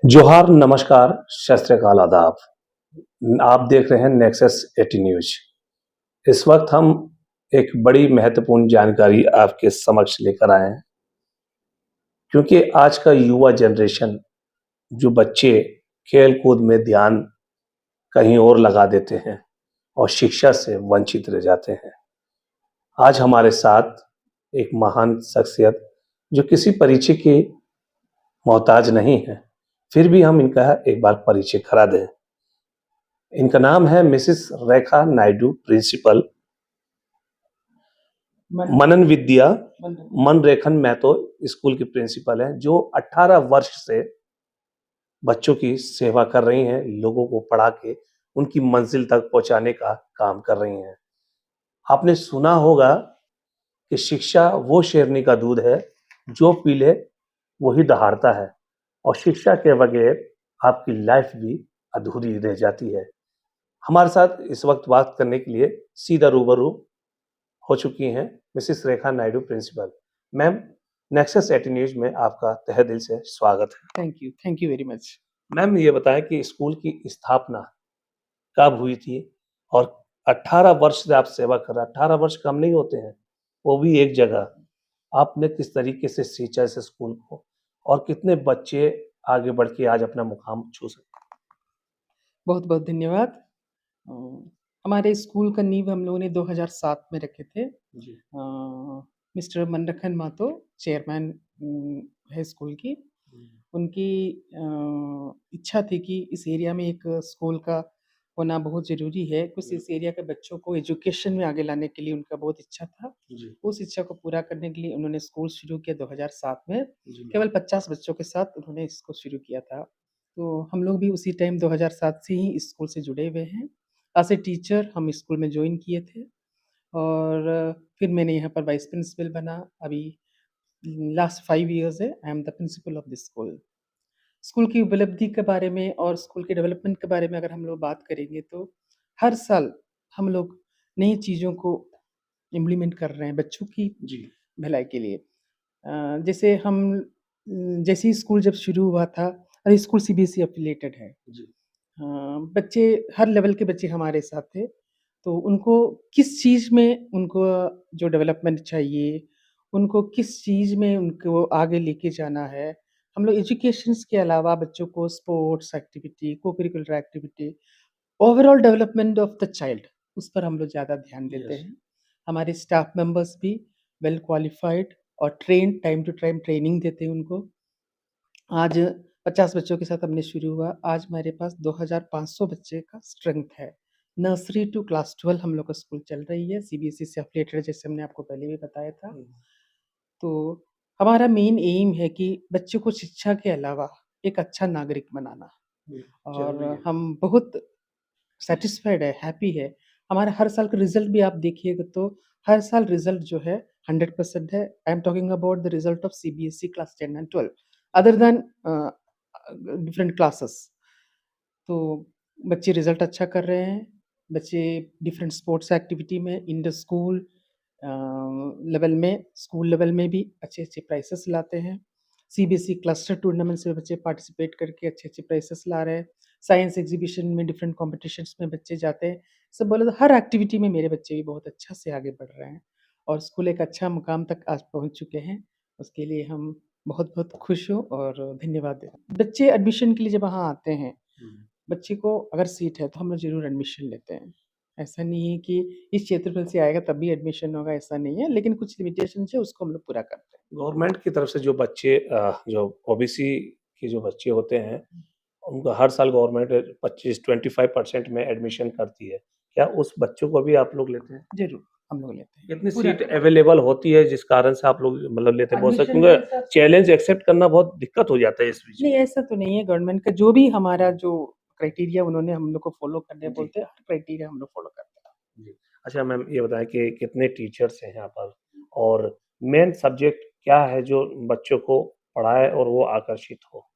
जोहार, नमस्कार, सत श्री अकाल, आदाब। आप देख रहे हैं नेक्सस 80 न्यूज। इस वक्त हम एक बड़ी महत्वपूर्ण जानकारी आपके समक्ष लेकर आए हैं, क्योंकि आज का युवा जनरेशन, जो बच्चे खेल कूद में ध्यान कहीं और लगा देते हैं और शिक्षा से वंचित रह जाते हैं। आज हमारे साथ एक महान शख्सियत, जो किसी परिचय की मोहताज नहीं है, फिर भी हम इनका एक बार परिचय करा दें। इनका नाम है मिसेस रेखा नायडू, प्रिंसिपल मनन विद्या मनरेखन महतो स्कूल की प्रिंसिपल है, जो 18 वर्ष से बच्चों की सेवा कर रही हैं, लोगों को पढ़ा के उनकी मंजिल तक पहुंचाने का काम कर रही हैं। आपने सुना होगा कि शिक्षा वो शेरनी का दूध है, जो पी ले वही दहाड़ता है, और शिक्षा के बगैर आपकी लाइफ भी अधूरी रह जाती है। हमारे साथ इस वक्त बात करने के लिए सीधा रूबरू हो चुकी हैं Mrs Rekha Naidu, principal. Ma'am, Nexus 80 news में आपका तहे दिल से स्वागत है। Thank you very much. Ma'am, ये बताएं कि स्कूल की स्थापना कब हुई थी, और 18 वर्ष से आप सेवा कर रहे हैं। 18 वर्ष कम नहीं होते हैं, वो भी एक जगह। आपने किस तरीके से सींचा इस स्कूल को, और कितने बच्चे आगे बढ़ के आज अपना मुकाम छू सकते बहुत बहुत धन्यवाद। अ, हमारे स्कूल का नींव हम लोगों ने 2007 में रखे थे। हैं? जी। मिस्टर मनरखन मातो चेयरमैन है स्कूल की। उनकी इच्छा थी कि इस एरिया में एक स्कूल का होना बहुत ज़रूरी है। कुछ इस एरिया के बच्चों को एजुकेशन में आगे लाने के लिए उनका बहुत इच्छा था। जी। उस इच्छा को पूरा करने के लिए उन्होंने स्कूल शुरू किया 2007 में। जी। केवल 50 बच्चों के साथ उन्होंने इसको शुरू किया था। तो हम लोग भी उसी टाइम 2007 से ही स्कूल से जुड़े हुए हैं। एज़ ए टीचर हम स्कूल में जॉइन किए थे, और फिर मैंने यहाँ पर वाइस प्रिंसिपल बना। अभी लास्ट 5 ईयर्स है I am the principle of this school. School की उपलब्धि के बारे में और स्कूल के डेवलपमेंट के बारे में अगर हम लोग बात करेंगे, तो हर साल हम लोग नई चीज़ों को इम्प्लीमेंट कर रहे हैं बच्चों की जी। भलाई के लिए। जैसे हम जैसे ही स्कूल जब शुरू हुआ था, और स्कूल सीबीएसई एफिलिएटेड है। जी। बच्चे हर लेवल के बच्चे हमारे साथ थे। तो उनको किस चीज़ में उनको जो डेवलपमेंट चाहिए, उनको किस चीज़ में उनको आगे लेके जाना है, हम लोग एजुकेशंस के अलावा बच्चों को sports activity, co-curricular activity, overall development of the child, उस पर हम लोग ज़्यादा ध्यान देते यस। हैं। हमारे स्टाफ मेंबर्स भी वेल क्वालिफाइड और trained, time to time training देते हैं उनको। आज 50 बच्चों के साथ हमने शुरू हुआ। आज हमारे पास 2500 बच्चे का स्ट्रेंथ है। नर्सरी टू क्लास 12 हम लोग का स्कूल चल रही है। सीबीएसई से एफिलिएटेड, जैसे हमने आपको पहले भी बताया था। तो हमारा मेन एम है कि बच्चों को शिक्षा के अलावा एक अच्छा नागरिक बनाना, जरूरी और है। हम बहुत सैटिस्फाइड है, हैप्पी है। हमारा हर साल का रिज़ल्ट भी आप देखिएगा, तो हर साल रिज़ल्ट जो है 100% है। I am talking about the result of CBSE class 10 and 12 other than different classes. तो बच्चे रिज़ल्ट अच्छा कर रहे हैं। बच्चे डिफरेंट स्पोर्ट्स एक्टिविटी में इन द स्कूल लेवल में, स्कूल लेवल में भी अच्छे-अच्छे प्राइज़ेस लाते हैं। सीबीएसई क्लस्टर टूर्नामेंट्स में बच्चे पार्टिसिपेट करके अच्छे-अच्छे प्राइज़ेस ला रहे हैं। साइंस एग्ज़िबिशन में, डिफरेंट कॉम्पिटिशन्स में बच्चे जाते हैं। सब बोले तो हर एक्टिविटी में मेरे बच्चे भी बहुत अच्छा से आगे बढ़ रहे हैं, और स्कूल एक अच्छा मुकाम तक आज पहुँच चुके हैं। उसके लिए हम बहुत-बहुत खुश हूँ और धन्यवाद दें। बच्चे एडमिशन के लिए जब वहाँ आते हैं, बच्चे को अगर सीट है तो हम लोग ज़रूर एडमिशन लेते हैं। ऐसा नहीं है कि इस क्षेत्रफल से आएगा तभी एडमिशन होगा, ऐसा नहीं है, लेकिन कुछ लिमिटेशंस है उसको हम लोग पूरा करते हैं। गवर्नमेंट की तरफ से जो बच्चे जो ओबीसी के जो बच्चे होते हैं, उनका हर साल गवर्नमेंट 25% में एडमिशन करती है। क्या उस बच्चों को भी आप लोग लेते हैं? ज़रूर, हम लोग लेते हैं। कितनी पूरा सीट करते हैं। अवेलेबल होती है जिस कारण से आप लोग मतलब लेते हैं? बहुत सा एडमिशन के क्योंकि हिसाब से चैलेंज एक्सेप्ट करना बहुत दिक्कत हो जाता है इस बीच नहीं, में। ऐसा तो नहीं है। गवर्नमेंट का जो भी हमारा जो क्राइटेरिया उन्होंने हम लोग को फ़ॉलो करने जी। बोलते हैं, हर क्राइटेरिया हम लोग फ़ॉलो करते हैं। जी। अच्छा मैम, ये बताएँ कि कितने टीचर्स हैं यहाँ पर? और मेन सब्जेक्ट क्या है जो बच्चों को पढ़ाए और वो आकर्षित हो?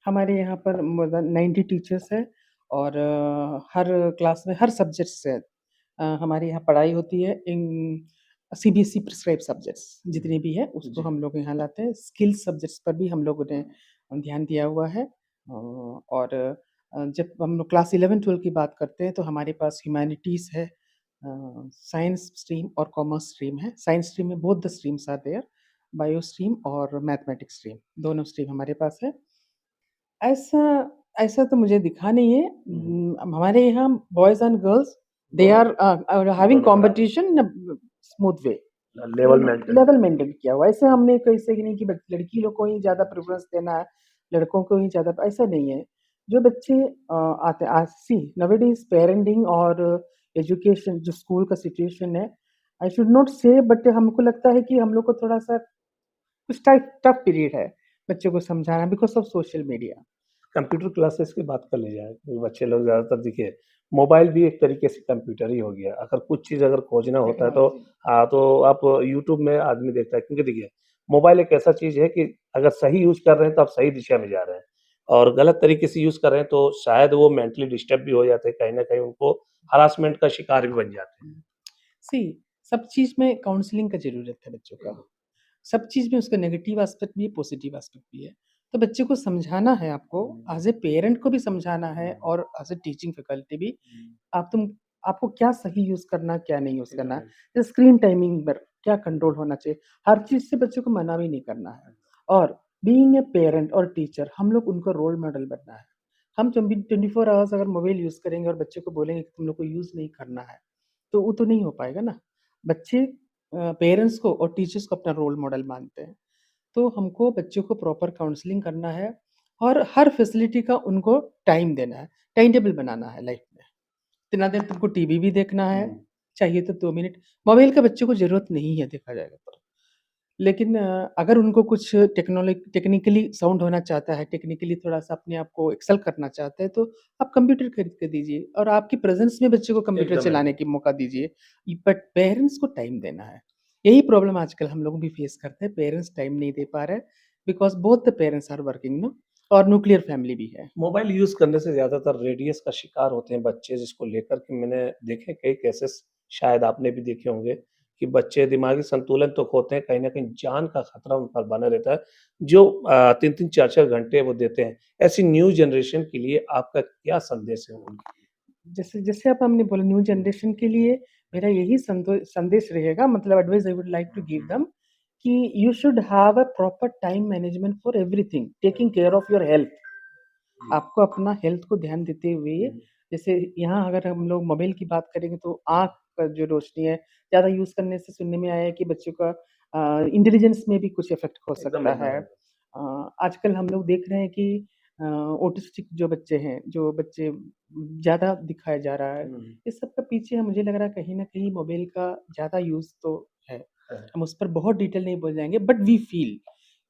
हमारे यहाँ पर मोर देन 90 टीचर्स हैं, और हर क्लास में हर सब्जेक्ट्स से हमारे यहाँ पढ़ाई होती है। इन सीबीएसई प्रिस्क्राइब सब्जेक्ट्स जितने भी हैं उसको जी। हम लोग यहाँ लाते हैं। स्किल सब्जेक्ट्स पर भी हम लोगों ने ध्यान दिया हुआ है। और जब हम लोग क्लास 11-12 की बात करते हैं तो हमारे पास ह्यूमैनिटीज़ है, साइंस स्ट्रीम और कॉमर्स स्ट्रीम है। साइंस स्ट्रीम में both the streams are there, bio stream और मैथमेटिक्स स्ट्रीम, दोनों स्ट्रीम हमारे पास है। ऐसा ऐसा तो मुझे दिखा नहीं है। हमारे यहाँ बॉयज़ एंड गर्ल्स दे दोनों आर हैविंग दोनों बराबर competition in a smooth way. Level maintain level maintain किया हुआ है। ऐसे हमने कैसे कि नहीं कि लड़की लोग को ही ज़्यादा प्रेफ़रेंस देना है, लड़कों को ही ज़्यादा, ऐसा नहीं है। जो बच्चे आते आज सी नाउअडेज़ पेरेंटिंग और एजुकेशन जो स्कूल का सिचुएशन है, आई शुड नॉट से बट हमको लगता है कि हम लोग को थोड़ा-सा कुछ टफ पीरियड है, बच्चों को समझाना because of social media. Computer classes की बात कर ली जाए तो बच्चे लोग ज़्यादातर देखिए मोबाइल भी एक तरीके से कंप्यूटर ही हो गया। अगर कुछ चीज़ अगर खोजना होता है टेक्नोलॉजी। तो आप यूट्यूब में आदमी देखता है क्योंकि देखिए मोबाइल एक ऐसा चीज़ है कि अगर सही यूज़ कर रहे हैं तो आप सही दिशा में जा रहे हैं और गलत तरीके से यूज़ कर रहे हैं तो शायद वो मेंटली डिस्टर्ब भी हो जाते हैं, कहीं न कहीं उनको हरासमेंट का शिकार भी बन जाते हैं। सी सब चीज़ में काउंसलिंग का ज़रूरत है बच्चों का। सब चीज़ में उसका नेगेटिव एस्पेक्ट भी है, पॉजिटिव एस्पेक्ट भी है। तो बच्चे को समझाना है आपको, एज़ ए पेरेंट को भी समझाना है और एज़ ए टीचिंग फैकल्टी भी। आप तुम आपको क्या सही यूज़ करना है, क्या नहीं यूज़ करना है। तो स्क्रीन टाइमिंग पर क्या कंट्रोल होना चाहिए, हर चीज़ से बच्चों को मना भी नहीं करना है। और बीइंग ए पेरेंट और टीचर हम लोग उनको रोल मॉडल बनना है। हम 24 आवर्स अगर मोबाइल यूज़ करेंगे और बच्चे को बोलेंगे कि तुम लोग को यूज़ नहीं करना है, तो वो तो नहीं हो पाएगा ना। बच्चे पेरेंट्स को और टीचर्स को अपना रोल मॉडल मानते हैं। तो हमको बच्चों को प्रॉपर काउंसलिंग करना है और हर फैसिलिटी का उनको टाइम देना है, टाइम टेबल बनाना है लाइफ में। इतना देर तुमको टीवी भी देखना है, चाहिए तो 2 मिनट। मोबाइल का बच्चों को ज़रूरत नहीं है देखा जाएगा तो। लेकिन अगर उनको कुछ टेक्निकली साउंड होना चाहता है, टेक्निकली थोड़ा-सा अपने आप को एक्सेल करना चाहते हैं, तो आप कंप्यूटर खरीद के दीजिए और आपकी प्रेज़ेंस में बच्चे को कंप्यूटर एकदम, चलाने एकदम। की मौका दीजिए। बट पेरेंट्स को टाइम देना है। यही प्रॉब्लम आजकल हम लोग भी फेस करते हैं, पेरेंट्स टाइम नहीं दे पा रहे हैं because both the parents are working ना, और न्यूक्लियर फैमिली भी है। मोबाइल यूज़ करने से ज़्यादातर रेडियस का शिकार होते हैं बच्चे जिसको लेकर के मैंने देखे कई केसेस शायद आपने भी देखे होंगे कि बच्चे दिमागी संतुलन तो खोते हैं, कहीं न कहीं जान का खतरा उन पर बना रहता है, जो 3-3 4-4 घंटे वो देते हैं। ऐसी न्यू जनरेशन के लिए आपका क्या संदेश है उनके लिए? जैसे जैसे अब हमने बोला न्यू जनरेशन के लिए मेरा यही संदेश रहेगा, मतलब advice I would like to give them कि you should have a proper time management for everything, taking care of your health. आपको अपना हेल्थ को ध्यान देते हुए, जैसे यहाँ अगर हम लोग मोबाइल की बात करेंगे तो आँख का जो रोशनी है, ज़्यादा यूज़ करने से सुनने में आया है कि बच्चों का इंटेलिजेंस में भी कुछ इफ़ेक्ट हो एकदम, सकता एकदम, है। एकदम। आजकल हम लोग देख रहे हैं कि ऑटिस्टिक जो बच्चे हैं, जो बच्चे ज़्यादा दिखाया जा रहा है, हुँ, इस सब के पीछे मुझे लग रहा है कहीं न कहीं मोबाइल का ज़्यादा यूज़ तो है। है। हम उस पर बहुत डिटेल नहीं बोल जाएँगे बट वी फ़ील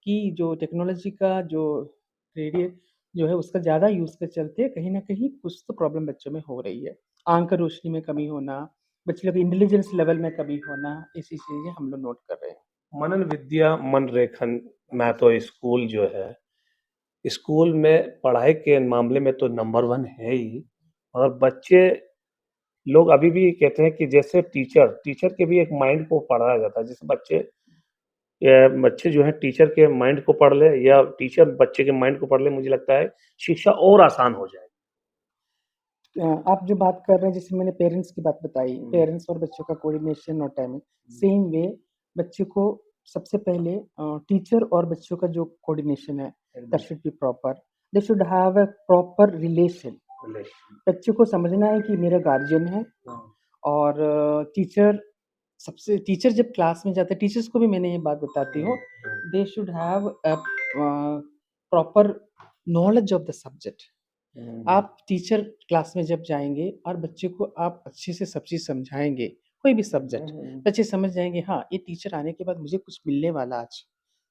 कि जो टेक्नोलॉजी का जो रेडिए जो है उसका ज़्यादा यूज़ के चलते कहीं न कहीं कुछ तो प्रॉब्लम बच्चों में हो रही है। आँख की रोशनी में कमी होना, बच्चे लोग इंटेलिजेंस लेवल में कमी होना, ऐसी चीज़ें हम लोग नोट कर रहे हैं। मनन विद्या मन रेखन मैं तो स्कूल जो है, स्कूल में पढ़ाई के मामले में तो नंबर 1 है ही और बच्चे लोग अभी भी कहते हैं कि जैसे टीचर के भी एक माइंड को पढ़ाया जाता है। जैसे बच्चे जो हैं टीचर के माइंड को पढ़ ले या टीचर बच्चे के माइंड को पढ़ ले, मुझे लगता है शिक्षा और आसान हो जाएगी। आप जो बात कर रहे हैं जैसे मैंने पेरेंट्स की बात बताई, हुँ, पेरेंट्स और बच्चों का कोऑर्डिनेशन और टाइमिंग, सेम वे बच्चे को सबसे पहले टीचर और बच्चों का जो कोऑर्डिनेशन है दैट एकदम should be proper. They should have a proper relation. Relation बच्चे को समझना है कि मेरा गार्जियन है हाँ, और टीचर जब क्लास में जाते हैं, टीचर्स को भी मैंने ये बात बताती हूँ, हुँ, they should have a proper knowledge of the subject. हुँ, आप टीचर क्लास में जब जाएँगे और बच्चे को आप अच्छे से सब चीज़ समझाएँगे, कोई भी सब्जेक्ट, हुँ, बच्चे समझ जाएँगे हाँ, ये टीचर आने के बाद मुझे कुछ मिलने वाला आज।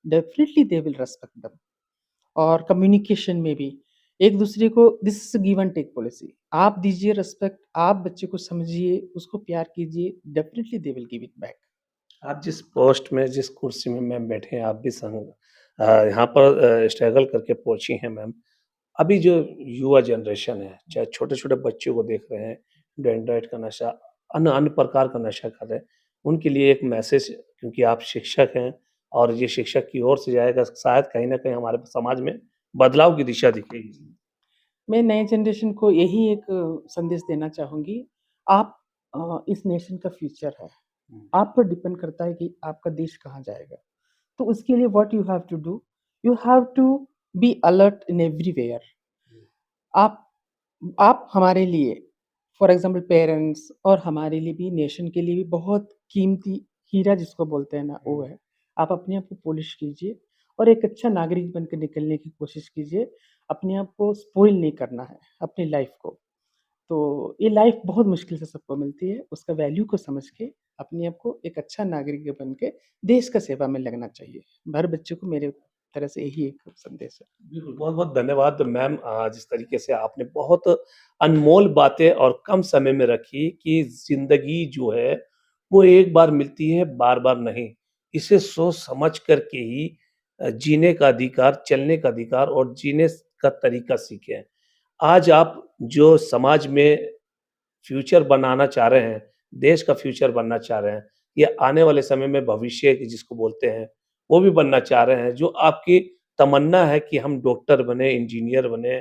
Definitely they will respect them. और कम्युनिकेशन में भी एक-दूसरे को this is a give and take policy. आप दीजिए रिस्पेक्ट, आप बच्चे को समझिए, उसको प्यार कीजिए, definitely they will give it back. आप जिस पोस्ट में, जिस कुर्सी में मैम बैठे हैं, आप भी यहाँ पर स्ट्रगल करके पहुँची हैं मैम। अभी जो युवा जनरेशन है, चाहे छोटे-छोटे बच्चों को देख रहे हैं, एंड्रॉइड का नशा, अन्य-अन्य प्रकार का नशा कर रहे हैं, उनके लिए एक मैसेज क्योंकि आप शिक्षक हैं और ये शिक्षक की ओर से जाएगा, शायद कहीं न कहीं हमारे समाज में बदलाव की दिशा दिखेगी। मैं नए जनरेशन को यही एक संदेश देना चाहूँगी, आप इस नेशन का फ्यूचर है। आप पर डिपेंड करता है कि आपका देश कहाँ जाएगा। तो उसके लिए what you have to do, you have to be alert in everywhere. आप आप हमारे लिए फॉर एग्ज़ाम्पल पेरेंट्स और हमारे लिए भी नेशन के लिए भी बहुत कीमती हीरा जिसको बोलते हैं ना वो है। आप अपने आप को पॉलिश कीजिए और एक अच्छा नागरिक बन के निकलने की कोशिश कीजिए। अपने आप को स्पॉइल नहीं करना है, अपनी लाइफ़ को। तो ये लाइफ़ बहुत मुश्किल से सबको मिलती है, उसका वैल्यू को समझ के अपने आप को एक अच्छा नागरिक बन के देश का सेवा में लगना चाहिए। हर बच्चे को मेरे तरह से यही एक संदेश है। बिल्कुल, बहुत-बहुत धन्यवाद मैम, जिस तरीके से आपने बहुत अनमोल बातें और कम समय में रखी कि ज़िंदगी जो है, वो एक बार मिलती है, बार-बार नहीं। इसे सोच समझ कर के ही जीने का अधिकार, चलने का अधिकार और जीने का तरीका सीखें। आज आप जो समाज में फ्यूचर बनाना चाह रहे हैं, देश का फ्यूचर बनना चाह रहे हैं, ये आने वाले समय में भविष्य की जिसको बोलते हैं, वो भी बनना चाह रहे हैं। जो आपकी तमन्ना है कि हम डॉक्टर बने, इंजीनियर बने,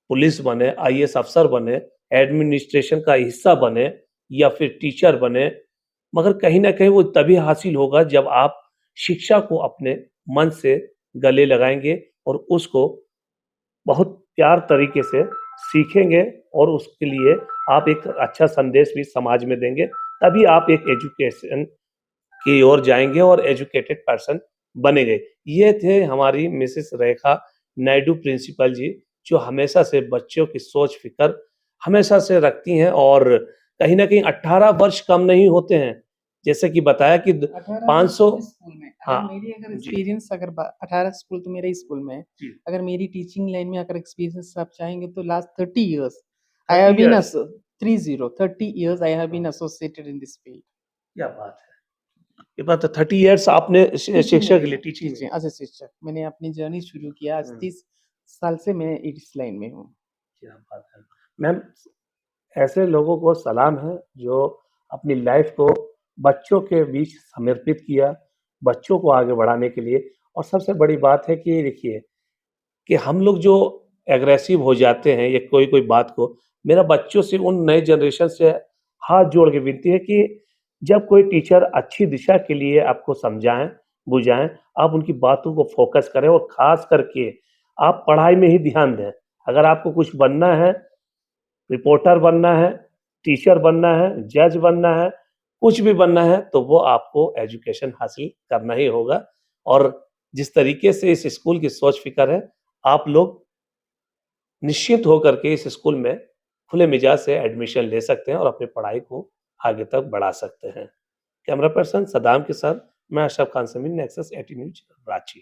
पुलिस बने, आईएएस अफ़सर बने, एडमिनिस्ट्रेशन का हिस्सा बने या फिर टीचर बने, मगर कहीं न कहीं वो तभी हासिल होगा जब आप शिक्षा को अपने मन से गले लगाएँगे और उसको बहुत प्यार तरीके से सीखेंगे और उसके लिए आप एक अच्छा संदेश भी समाज में देंगे, तभी आप एक एजुकेशन की ओर जाएँगे और एजुकेटेड पर्सन बनेंगे। ये थे हमारी मिसेस रेखा नायडू प्रिंसिपल जी, जो हमेशा से बच्चों की सोच-फ़िक्र हमेशा से रखती हैं और कहीं न कहीं 18 वर्ष कम नहीं होते हैं। जैसे कि बताया कि द 18 वर्ष 500। किस स्कूल में? हाँ, अगर जी, एक्सपीरियंस अगर बा 18 स्कूल तो मेरा ही स्कूल में है। जी, अगर मेरी टीचिंग लाइन में अगर एक्सपीरियंस आप चाहेंगे तो last 30 years I 30 have been years. एसो 30 इयर्स आई हैव बीन हाँ, एसोसिएटेड इन दिस फील्ड। क्या बात है! ये बात है 30 इयर्स आपने टीचिंग में शिक्षा के रही लिए हूँ, टीचिंग में। टीचिंग एज़ अ शिक्षक। मैंने अपनी जर्नी शुरू किया आज हुँ, 30 साल से मैं इस लाइन में हूँ। क्या बात है! मैम, ऐसे लोगों को सलाम है जो अपनी लाइफ़ को बच्चों के बीच समर्पित किया, बच्चों को आगे बढ़ाने के लिए। और सबसे बड़ी बात है कि देखिए कि हम लोग जो एग्रेसिव हो जाते हैं या कोई-कोई बात को, मेरा बच्चों से उन नए जनरेशन से हाथ जोड़ के विनती है कि जब कोई टीचर अच्छी दिशा के लिए आपको समझाएँ, बुझाएँ, आप उनकी बातों को फ़ोकस करें और ख़ास करके आप पढ़ाई में ही ध्यान दें। अगर आपको कुछ बनना है, रिपोर्टर बनना है, टीचर बनना है, जज बनना है, कुछ भी बनना है, तो वो आपको एजुकेशन हासिल करना ही होगा। और जिस तरीके से इस स्कूल की सोच-फ़िक्र है, आप लोग निश्चिंत होकर के इस स्कूल में खुले मिजाज से एडमिशन ले सकते हैं और अपनी पढ़ाई को आगे तक बढ़ा सकते हैं। कैमरा पर्सन सदाम के साथ मैं अशरफ खान समीर, नेक्सस 18 न्यूज़, रांची।